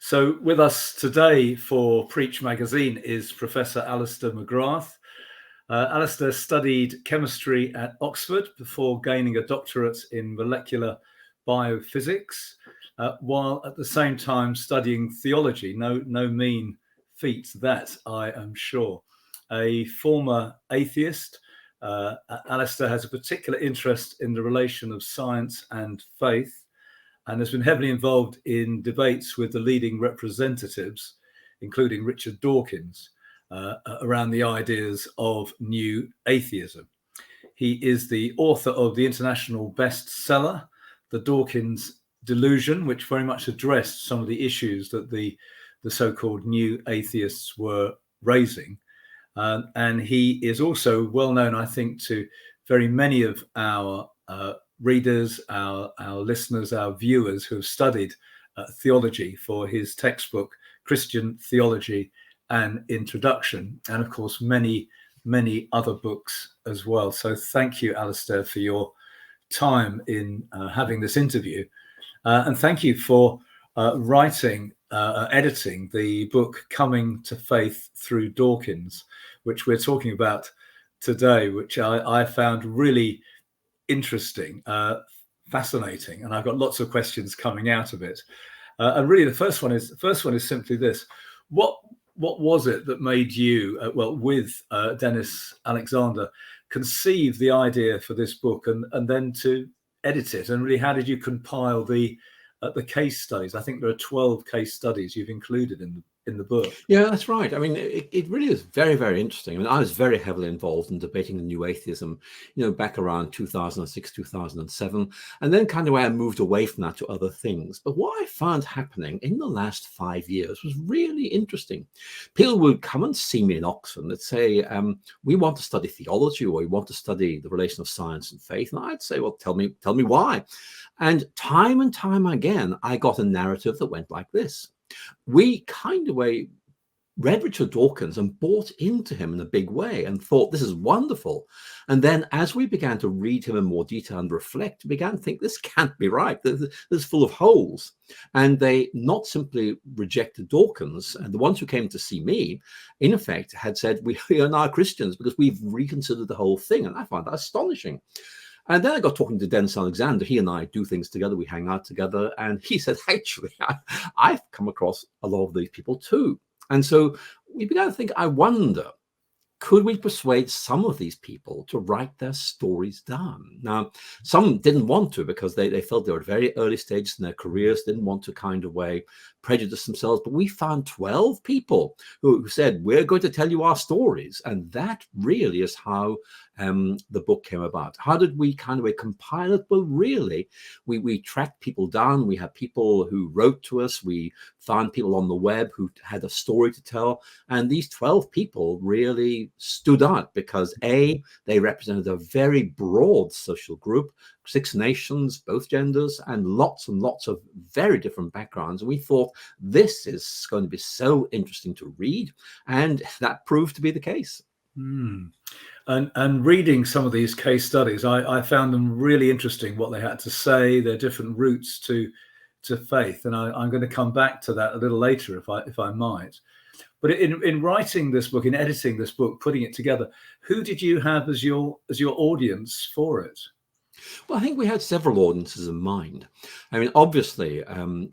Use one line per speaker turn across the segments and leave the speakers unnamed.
So with us today for Preach Magazine is Professor Alister McGrath. Alister studied chemistry at Oxford before gaining a doctorate in molecular biophysics, while at the same time studying theology. No mean feat that, I am sure. A former atheist, Alister has a particular interest in the relation of science and faith, and has been heavily involved in debates with the leading representatives, including Richard Dawkins, around the ideas of new atheism. He is the author of the international bestseller, The Dawkins Delusion, which very much addressed some of the issues that the so-called new atheists were raising. And he is also well known, I think, to very many of our readers, our listeners, our viewers who have studied theology for his textbook, Christian Theology and Introduction, and of course, many other books as well. So thank you, Alister, for your time in having this interview. And thank you for editing the book Coming to Faith Through Dawkins, which we're talking about today, which I found really interesting, fascinating, and I've got lots of questions coming out of it. And really, the first one is simply this: what was it that made you, with Denis Alexander, conceive the idea for this book and then to edit it? And really, how did you compile the case studies? I think there are 12 case studies you've included in the book.
Yeah, that's right. I mean, it really is very, very interesting. I mean, I was very heavily involved in debating the new atheism, back around 2006, 2007, and then kind of where I moved away from that to other things. But what I found happening in the last 5 years was really interesting. People would come and see me in Oxford and they'd say, we want to study theology, or we want to study the relation of science and faith. And I'd say, well, tell me why. And time again, I got a narrative that went like this. We kind of read Richard Dawkins and bought into him in a big way and thought, this is wonderful. And then as we began to read him in more detail and reflect, we began to think, this can't be right. This is full of holes. And they not simply rejected Dawkins, and the ones who came to see me, in effect, had said, we are now Christians because we've reconsidered the whole thing. And I found that astonishing. And then I got talking to Denis Alexander. He and I do things together. We hang out together. And he said, actually, I've come across a lot of these people too. And so we began to think, I wonder, could we persuade some of these people to write their stories down? Now, some didn't want to because they felt they were at very early stages in their careers, didn't want to kind of prejudice themselves. But we found 12 people who said, we're going to tell you our stories. And that really is how the book came about. How did we kind of compile it? Well, really, we tracked people down. We had people who wrote to us. We found people on the web who had a story to tell. And these 12 people really stood out because they represented a very broad social group, 6 nations, both genders, and lots of very different backgrounds. And we thought this is going to be so interesting to read, and that proved to be the case.
And reading some of these case studies, I found them really interesting, what they had to say, their different routes to faith. And I'm going to come back to that a little later, if I might. But in writing this book, in editing this book, putting it together, who did you have as your audience for it?
Well, I think we had several audiences in mind. I mean, obviously,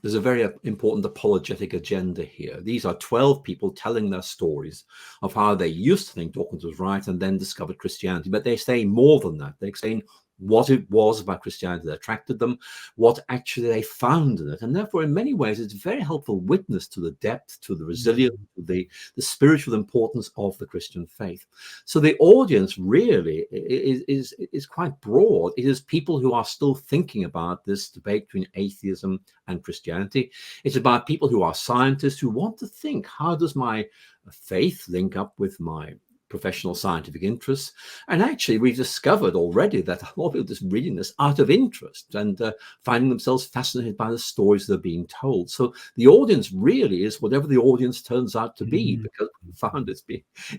there's a very important apologetic agenda here. These are 12 people telling their stories of how they used to think Dawkins was right and then discovered Christianity. But they're saying more than that. They're saying what it was about Christianity that attracted them, what actually they found in it. And therefore, in many ways, it's a very helpful witness to the depth, to the resilience, to the spiritual importance of the Christian faith. So the audience really is quite broad. It is people who are still thinking about this debate between atheism and Christianity. It's about people who are scientists who want to think, how does my faith link up with my professional scientific interests? And actually, we've discovered already that a lot of people just reading this out of interest and finding themselves fascinated by the stories that are being told. So the audience really is whatever the audience turns out to be, because we found it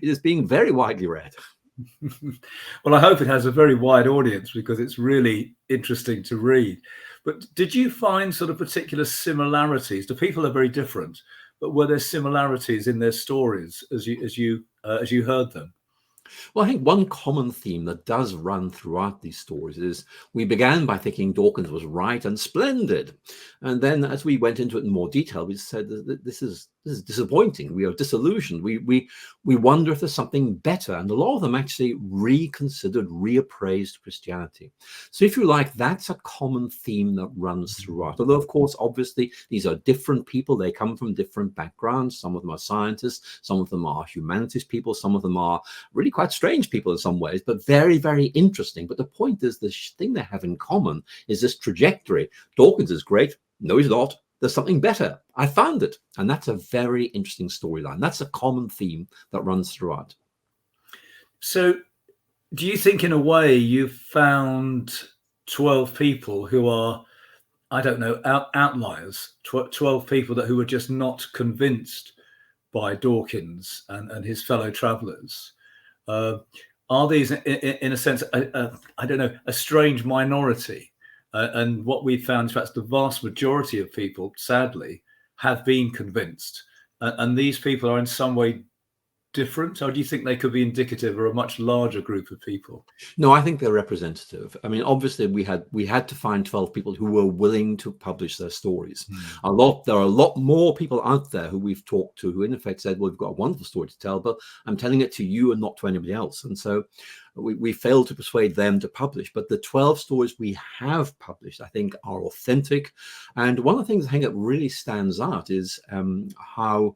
is being very widely read.
Well, I hope it has a very wide audience because it's really interesting to read. But did you find sort of particular similarities? The people are very different, but were there similarities in their stories as you heard them?
Well, I think one common theme that does run throughout these stories is we began by thinking Dawkins was right and splendid. And then as we went into it in more detail, we said that this is disappointing. We are disillusioned. We wonder if there's something better. And a lot of them actually reconsidered, reappraised Christianity. So if you like, that's a common theme that runs throughout. Although, of course, obviously, these are different people. They come from different backgrounds. Some of them are scientists. Some of them are humanities people. Some of them are really quite strange people in some ways, but very, very interesting. But the point is, the thing they have in common is this trajectory. Dawkins is great. No, he's not. There's something better. I found it. And that's a very interesting storyline. That's a common theme that runs throughout.
So do you think in a way you've found 12 people who are, I don't know, outliers, 12 people who were just not convinced by Dawkins and his fellow travelers? Are these, in a sense, I don't know, a strange minority? And what we've found is perhaps the vast majority of people, sadly, have been convinced. And these people are in some way different, or do you think they could be indicative of a much larger group of people?
No, I think they're representative. I mean, obviously, we had to find 12 people who were willing to publish their stories. There are a lot more people out there who we've talked to who, in effect, said, "Well, we've got a wonderful story to tell, but I'm telling it to you and not to anybody else." And so we failed to persuade them to publish. But the 12 stories we have published, I think, are authentic. And one of the things I think that really stands out is how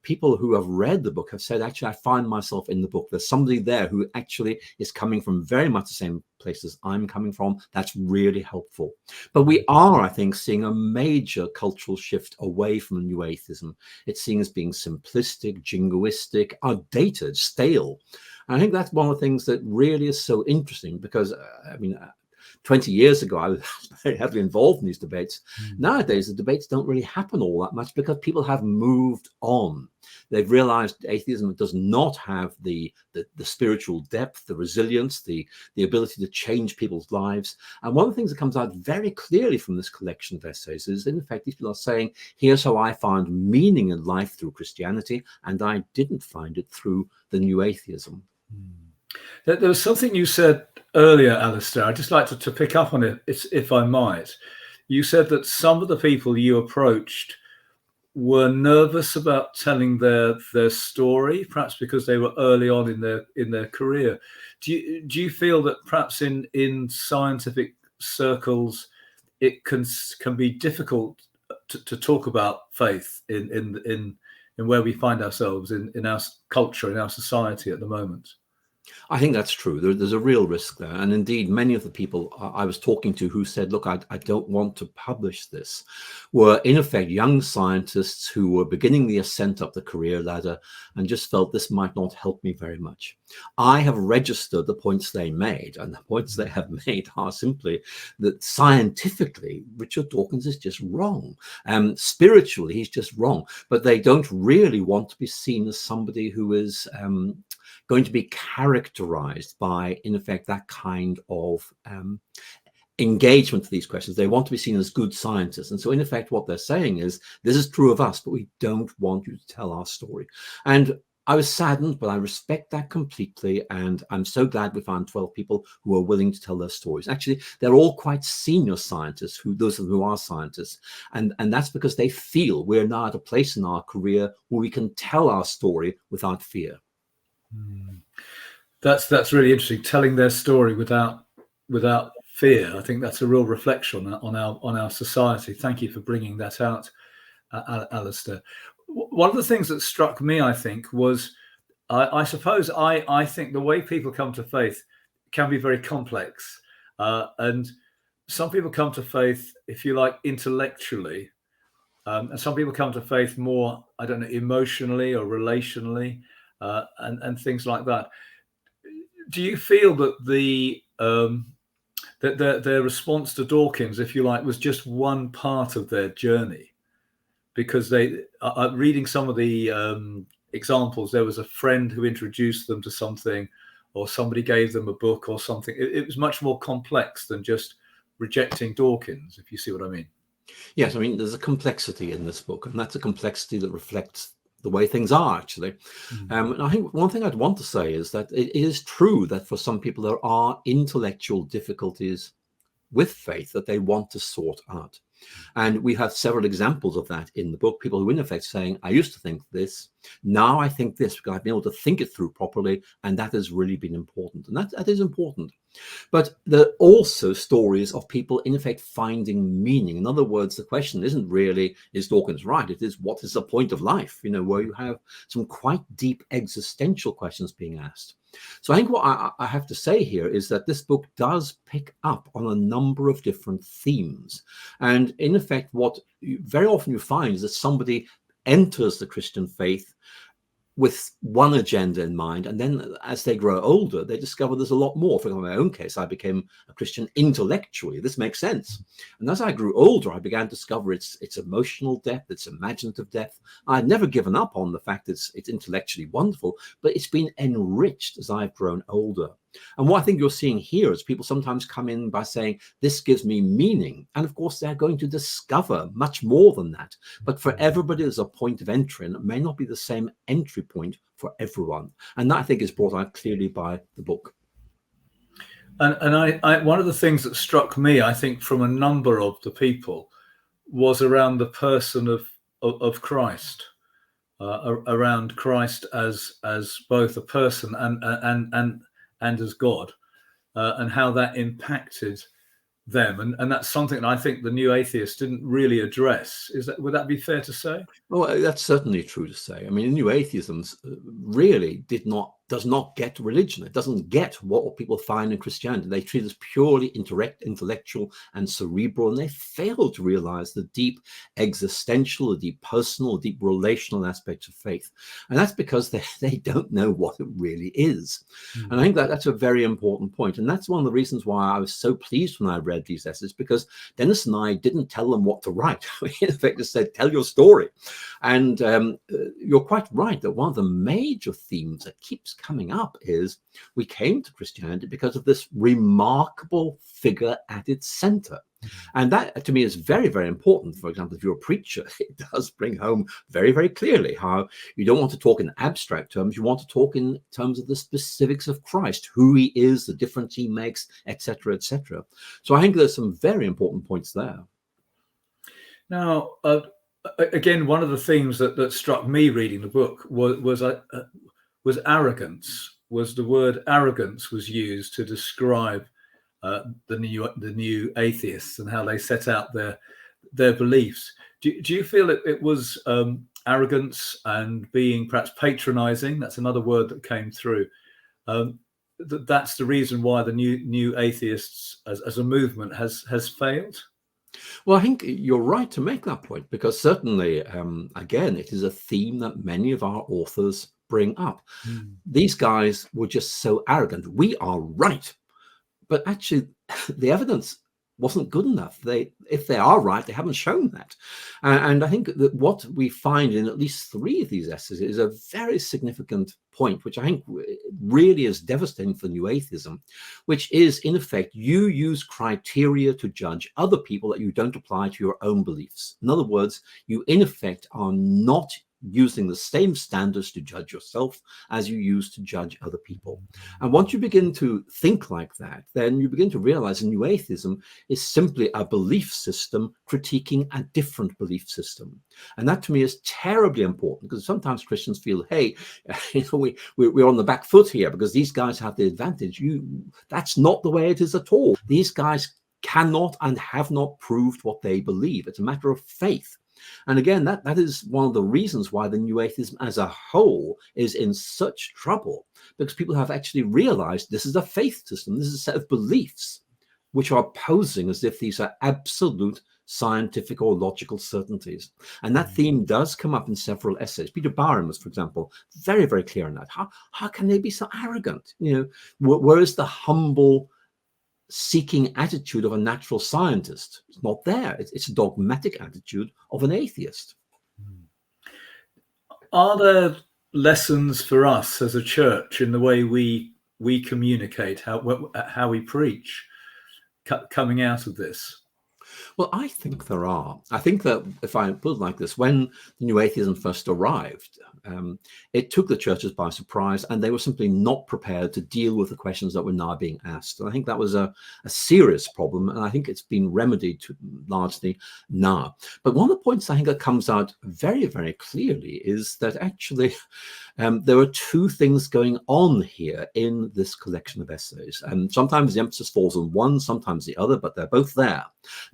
people who have read the book have said, actually, I find myself in the book. There's somebody there who actually is coming from very much the same place as I'm coming from. That's really helpful. But we are, I think, seeing a major cultural shift away from New Atheism. It's seen as being simplistic, jingoistic, outdated, stale. And I think that's one of the things that really is so interesting because, 20 years ago, I was very heavily involved in these debates. Nowadays, the debates don't really happen all that much because people have moved on. They've realized atheism does not have the spiritual depth, the resilience, the ability to change people's lives. And one of the things that comes out very clearly from this collection of essays is, in effect, these people are saying, here's how I found meaning in life through Christianity, and I didn't find it through the new atheism.
There was something you said earlier, Alister. I'd just like to pick up on it, if I might. You said that some of the people you approached were nervous about telling their story, perhaps because they were early on in their career. Do you feel that perhaps in scientific circles it can be difficult to talk about faith in where we find ourselves in our culture, in our society at the moment?
I think that's true. There's a real risk there. And indeed, many of the people I was talking to who said, look, I don't want to publish this, were in effect young scientists who were beginning the ascent up the career ladder and just felt this might not help me very much. I have registered the points they made, and the points they have made are simply that scientifically, Richard Dawkins is just wrong. Spiritually, he's just wrong. But they don't really want to be seen as somebody who is going to be characterized by, in effect, that kind of engagement to these questions. They want to be seen as good scientists. And so, in effect, what they're saying is, this is true of us, but we don't want you to tell our story. And I was saddened, but I respect that completely. And I'm so glad we found 12 people who are willing to tell their stories. Actually, they're all quite senior scientists, those of them who are scientists. And that's because they feel we're now at a place in our career where we can tell our story without fear.
That's really interesting. Telling their story without fear. I think that's a real reflection on our society. Thank you for bringing that out, Alister. One of the things that struck me, I think, was I suppose I think the way people come to faith can be very complex, and some people come to faith, if you like, intellectually, and some people come to faith more, I don't know, emotionally or relationally. And things like that. Do you feel that their response to Dawkins, if you like, was just one part of their journey? Because they reading some of the examples, there was a friend who introduced them to something, or somebody gave them a book or something. It was much more complex than just rejecting Dawkins, if you see what I mean.
Yes, I mean, there's a complexity in this book, and that's a complexity that reflects the way things are, actually. And I think one thing I'd want to say is that it is true that for some people there are intellectual difficulties with faith that they want to sort out. And we have several examples of that in the book. People who, in effect, saying, I used to think this, now I think this, because I've been able to think it through properly, and that has really been important. And that is important. But there are also stories of people, in effect, finding meaning. In other words, the question isn't really, is Dawkins right? It is, what is the point of life? You know, where you have some quite deep existential questions being asked. So I think what I have to say here is that this book does pick up on a number of different themes. And in effect, what very often you find is that somebody enters the Christian faith with one agenda in mind, and then as they grow older, they discover there's a lot more. For example, in my own case, I became a Christian intellectually. This makes sense. And as I grew older, I began to discover its emotional depth, its imaginative depth. I'd never given up on the fact that it's intellectually wonderful, but it's been enriched as I've grown older. And what I think you're seeing here is people sometimes come in by saying, this gives me meaning. And of course, they're going to discover much more than that. But for everybody, there's a point of entry, and it may not be the same entry point for everyone. And that, I think, is brought out clearly by the book.
And I one of the things that struck me, I think, from a number of the people was around the person of Christ, around Christ as both a person and as God, and how that impacted them. And that's something that I think the new atheists didn't really address. Would that be fair to say?
Well, that's certainly true to say. I mean, new atheism really does not get religion. It doesn't get what people find in Christianity. They treat it as purely intellectual and cerebral, and they fail to realize the deep existential, the deep personal, the deep relational aspects of faith. And that's because they don't know what it really is. And I think that's a very important point. And that's one of the reasons why I was so pleased when I read these essays, because Denis and I didn't tell them what to write. We, in effect, just said, tell your story. And you're quite right that one of the major themes that keeps coming up is we came to Christianity because of this remarkable figure at its center. And that, to me, is very, very important. For example, if you're a preacher, it does bring home very, very clearly how you don't want to talk in abstract terms. You want to talk in terms of the specifics of Christ, who he is, the difference he makes, etc., etc. So I think there's some very important points there.
Now, again, one of the themes that struck me reading the book was arrogance. Was the word arrogance was used to describe the new atheists and how they set out their beliefs. Do you feel it was arrogance and being perhaps patronizing? That's another word that came through. That's the reason why the new atheists as a movement has failed.
Well, I think you're right to make that point, because certainly, again, it is a theme that many of our authors bring up. These guys were just so arrogant. We are right. But actually, the evidence wasn't good enough. If they are right, they haven't shown that. And I think that what we find in at least 3 of these essays is a very significant point, which I think really is devastating for new atheism, which is, in effect, you use criteria to judge other people that you don't apply to your own beliefs. In other words, you, in effect, are not using the same standards to judge yourself as you use to judge other people. And once you begin to think like that, then you begin to realize new atheism is simply a belief system critiquing a different belief system. And that, to me, is terribly important, because sometimes Christians feel, hey, we're on the back foot here because these guys have the advantage. That's not the way it is at all. These guys cannot and have not proved what they believe. It's a matter of faith. And again, that is one of the reasons why the new atheism as a whole is in such trouble, because people have actually realized this is a faith system. This is a set of beliefs which are posing as if these are absolute scientific or logical certainties. And that theme does come up in several essays. Peter Barham was, for example, very, very clear on that. How can they be so arrogant? Where is the humble seeking attitude of a natural scientist? It's not there. It's a dogmatic attitude of an atheist.
Are there lessons for us as a church in the way we communicate, how we preach, coming out of this?
Well, I think there are. I think that, if I put it like this, when the new atheism first arrived, it took the churches by surprise, and they were simply not prepared to deal with the questions that were now being asked. And I think that was a serious problem, and I think it's been remedied largely now. But one of the points I think that comes out very, very clearly is that actually there are two things going on here in this collection of essays. And sometimes the emphasis falls on one, sometimes the other, but they're both there.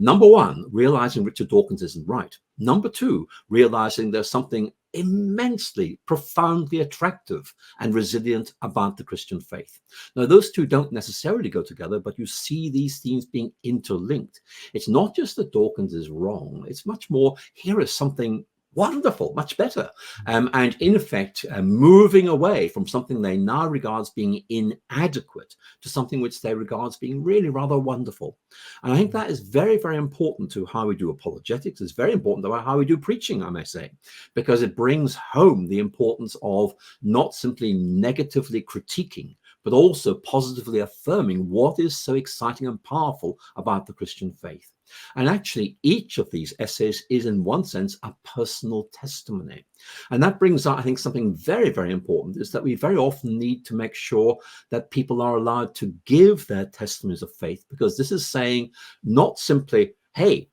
Number one, realizing Richard Dawkins isn't right. Number two, realizing there's something immensely, profoundly attractive and resilient about the Christian faith. Now, those two don't necessarily go together, but you see these themes being interlinked. It's not just that Dawkins is wrong. It's much more, here is something wonderful, much better. And in effect, moving away from something they now regard as being inadequate to something which they regard as being really rather wonderful. And I think that is very, very important to how we do apologetics. It's very important to how we do preaching, I may say, because it brings home the importance of not simply negatively critiquing, but also positively affirming what is so exciting and powerful about the Christian faith. And actually, each of these essays is, in one sense, a personal testimony. And that brings out, I think, something very, very important, is that we very often need to make sure that people are allowed to give their testimonies of faith, because this is saying not simply, hey,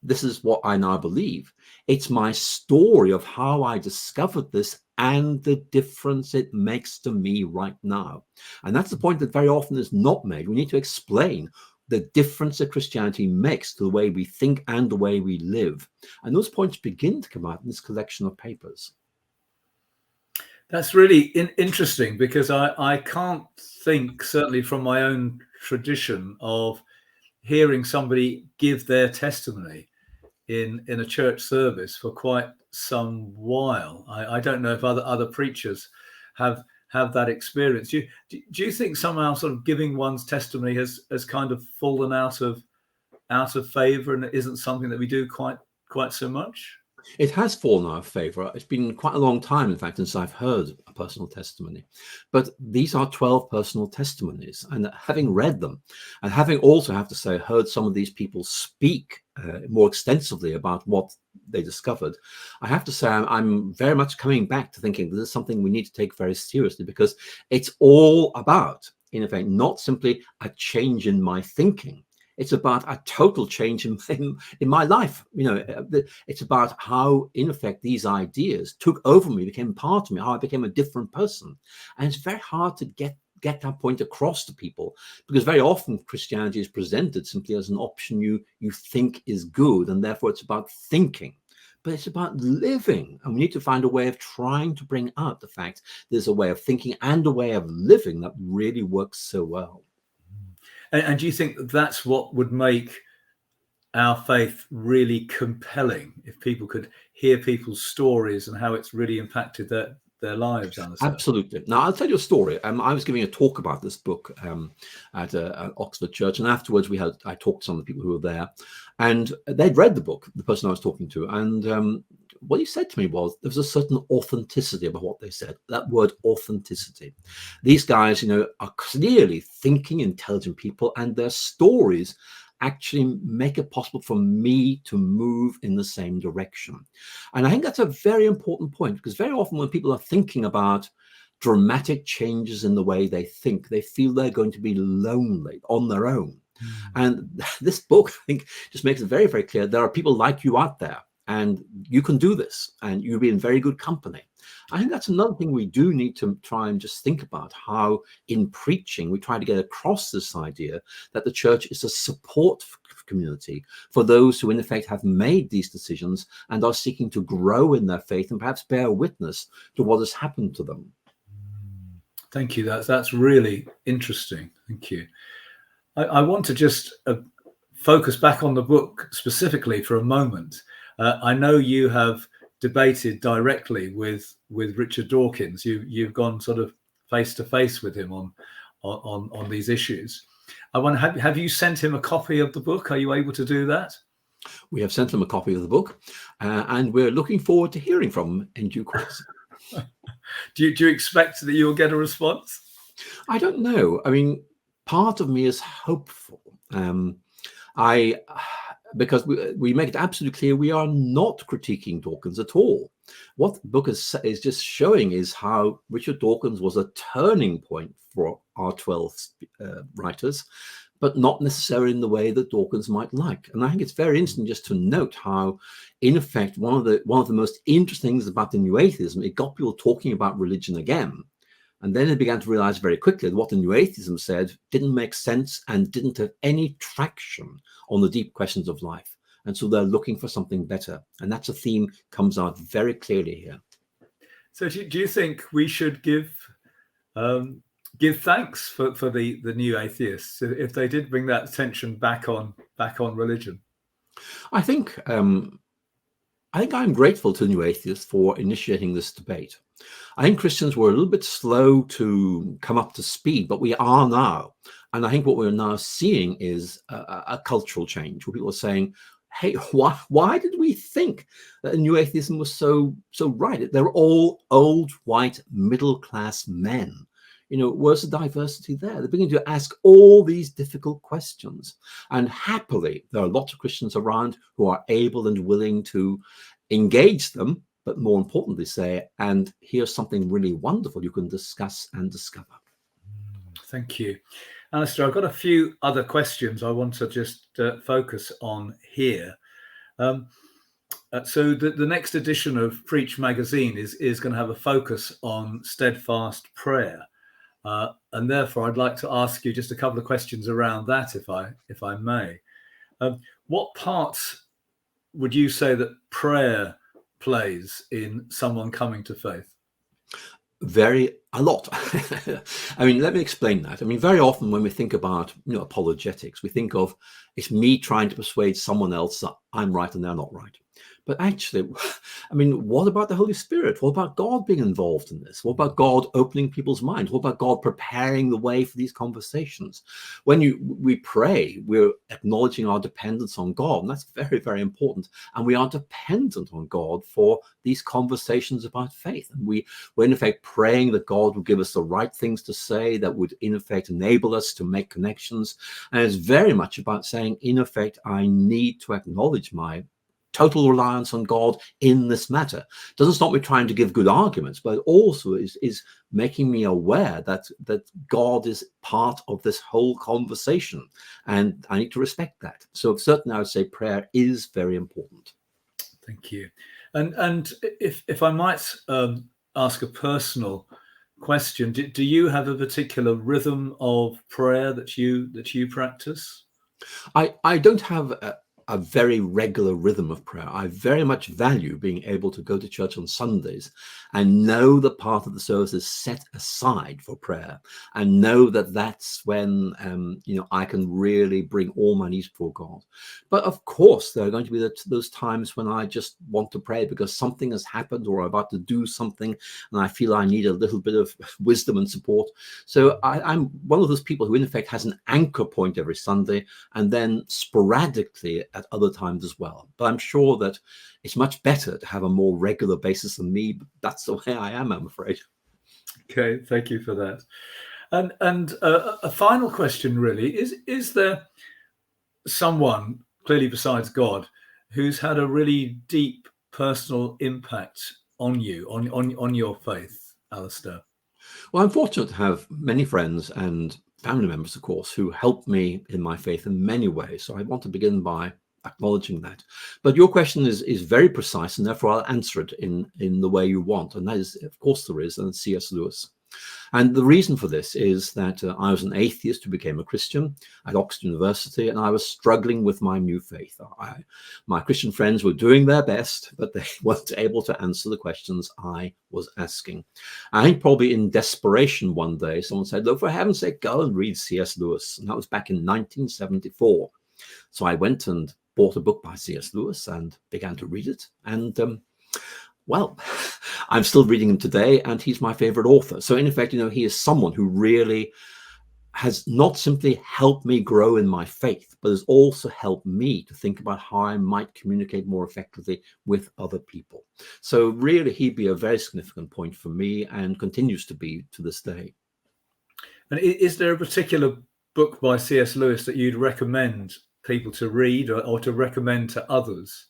this is what I now believe. It's my story of how I discovered this and the difference it makes to me right now. And that's the point that very often is not made. We need to explain the difference that Christianity makes to the way we think and the way we live. And those points begin to come out in this collection of papers.
That's really interesting, because I can't think, certainly from my own tradition, of hearing somebody give their testimony in a church service for quite some while. I don't know if other preachers have that experience. Do you think somehow sort of giving one's testimony has kind of fallen out of favor, and it isn't something that we do quite so much?
It has fallen out of favor. It's been quite a long time, in fact, since I've heard a personal testimony. But these are 12 personal testimonies. And having read them, and having also, I have to say, heard some of these people speak more extensively about what they discovered, I have to say I'm very much coming back to thinking this is something we need to take very seriously, because it's all about, in effect, not simply a change in my thinking. It's about a total change in my life. You know, it's about how, in effect, these ideas took over me, became part of me, how I became a different person. And it's very hard to get that point across to people, because very often Christianity is presented simply as an option you think is good, and therefore it's about thinking. But it's about living, and we need to find a way of trying to bring out the fact there's a way of thinking and a way of living that really works so well.
And do you think that's what would make our faith really compelling, if people could hear people's stories and how it's really impacted their lives, Alister?
Absolutely. Now, I'll tell you a story. I was giving a talk about this book at an Oxford church, and afterwards I talked to some of the people who were there, and they'd read the book, the person I was talking to, and what he said to me was there was a certain authenticity about what they said. That word, authenticity. These guys, are clearly thinking, intelligent people, and their stories actually make it possible for me to move in the same direction. And I think that's a very important point, because very often when people are thinking about dramatic changes in the way they think, they feel they're going to be lonely on their own. And this book, I think, just makes it very, very clear there are people like you out there, and you can do this, and you'll be in very good company. I think that's another thing we do need to try and just think about, how in preaching we try to get across this idea that the church is a support community for those who in effect have made these decisions and are seeking to grow in their faith and perhaps bear witness to what has happened to them.
Thank you. That's really interesting. Thank you. I want to just focus back on the book specifically for a moment. I know you have debated directly with Richard Dawkins. You've gone sort of face to face with him on these issues. I wonder, have you sent him a copy of the book? Are you able to do that?
We have sent him a copy of the book, and we're looking forward to hearing from him in due course.
Do you expect that you'll get a response?
I don't know. I mean, part of me is hopeful. Because we make it absolutely clear we are not critiquing Dawkins at all. What the book is just showing is how Richard Dawkins was a turning point for our 12 writers, but not necessarily in the way that Dawkins might like. And I think it's very interesting just to note how, in effect, one of the most interesting things about the New Atheism, it got people talking about religion again. And then they began to realize very quickly that what the New Atheism said didn't make sense and didn't have any traction on the deep questions of life. And so they're looking for something better. And that's a theme comes out very clearly here.
So do you think we should give thanks for the new atheists if they did bring that attention back on religion?
I think I'm grateful to New Atheists for initiating this debate. I think Christians were a little bit slow to come up to speed, but we are now. And I think what we're now seeing is a cultural change where people are saying, hey, why did we think that New Atheism was so right? They're all old, white, middle-class men. Where's the diversity there? They're beginning to ask all these difficult questions. And happily, there are lots of Christians around who are able and willing to engage them, but more importantly say, and here's something really wonderful you can discuss and discover.
Thank you. Alister, I've got a few other questions I want to just focus on here. So the next edition of Preach magazine is going to have a focus on steadfast prayer. And therefore, I'd like to ask you just a couple of questions around that, if I may. What part would you say that prayer plays in someone coming to faith?
A lot. I mean, let me explain that. I mean, very often when we think about apologetics, we think of it's me trying to persuade someone else that I'm right and they're not right. But actually, I mean, what about the Holy Spirit? What about God being involved in this? What about God opening people's minds? What about God preparing the way for these conversations? When we pray, we're acknowledging our dependence on God, and that's very, very important. And we are dependent on God for these conversations about faith. And we're in effect praying that God will give us the right things to say that would in effect enable us to make connections. And it's very much about saying, in effect, I need to acknowledge my total reliance on God in this matter. Doesn't stop me trying to give good arguments, but also is making me aware that God is part of this whole conversation, and I need to respect that. So certainly I would say prayer is very important.
Thank you. And if I might ask a personal question, do you have a particular rhythm of prayer that you practice?
I don't have a very regular rhythm of prayer. I very much value being able to go to church on Sundays and know the part of the service is set aside for prayer, and know that that's when I can really bring all my needs before God. But of course, there are going to be those times when I just want to pray because something has happened or I'm about to do something and I feel I need a little bit of wisdom and support. So I'm one of those people who in effect has an anchor point every Sunday and then sporadically at other times as well. But I'm sure that it's much better to have a more regular basis than me. But that's the way I am, I'm afraid.
Okay, thank you for that. And a final question really is there someone, clearly besides God, who's had a really deep personal impact on you, on your faith, Alister?
Well, I'm fortunate to have many friends and family members, of course, who helped me in my faith in many ways. So I want to begin by acknowledging that. But your question is very precise, and therefore I'll answer it in the way you want. And that is, of course, there is, and C.S. Lewis. And the reason for this is that I was an atheist who became a Christian at Oxford University, and I was struggling with my new faith. My Christian friends were doing their best, but they weren't able to answer the questions I was asking. I think probably in desperation one day, someone said, look, for heaven's sake, go and read C.S. Lewis. And that was back in 1974. So I went and bought a book by C.S. Lewis and began to read it. And well, I'm still reading him today, and he's my favorite author. So in effect, he is someone who really has not simply helped me grow in my faith, but has also helped me to think about how I might communicate more effectively with other people. So really, he'd be a very significant point for me and continues to be to this day.
And is there a particular book by C.S. Lewis that you'd recommend people to read or to recommend to others?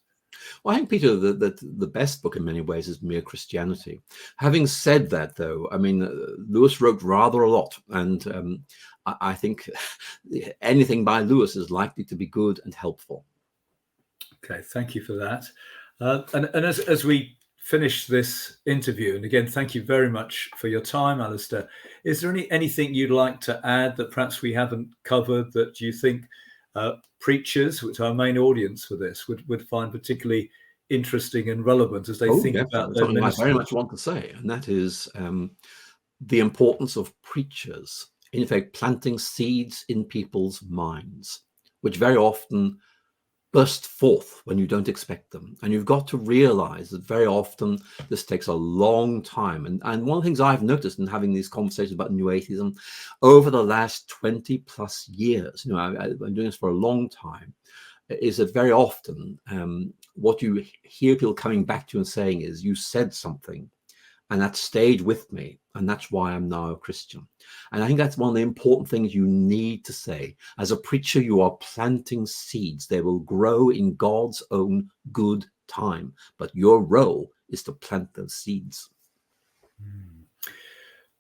Well, I think, Peter, the best book in many ways is Mere Christianity. Having said that, though, I mean, Lewis wrote rather a lot, and I think anything by Lewis is likely to be good and helpful.
Okay, thank you for that. And as we finish this interview, and again, thank you very much for your time, Alister. Is there anything you'd like to add that perhaps we haven't covered that you think preachers, which are our main audience for this, would find particularly interesting and relevant as they think about their
something
ministry?
I very much want to say, and that is the importance of preachers, in effect, planting seeds in people's minds, which very often burst forth when you don't expect them. And you've got to realize that very often this takes a long time. And one of the things I've noticed in having these conversations about new atheism over the last 20 plus years, I've been doing this for a long time, is that very often what you hear people coming back to you and saying is, you said something and that stayed with me, and that's why I'm now a Christian. And I think that's one of the important things you need to say. As a preacher, you are planting seeds. They will grow in God's own good time. But your role is to plant those seeds.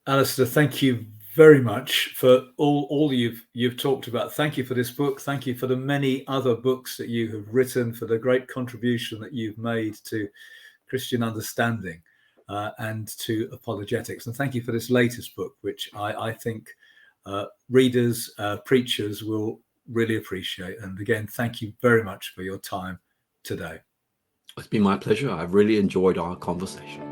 Alister, thank you very much for all you've talked about. Thank you for this book. Thank you for the many other books that you have written, for the great contribution that you've made to Christian understanding and to apologetics. And thank you for this latest book, which I think readers, preachers will really appreciate. And again, thank you very much for your time today.
It's been my pleasure. I've really enjoyed our conversation.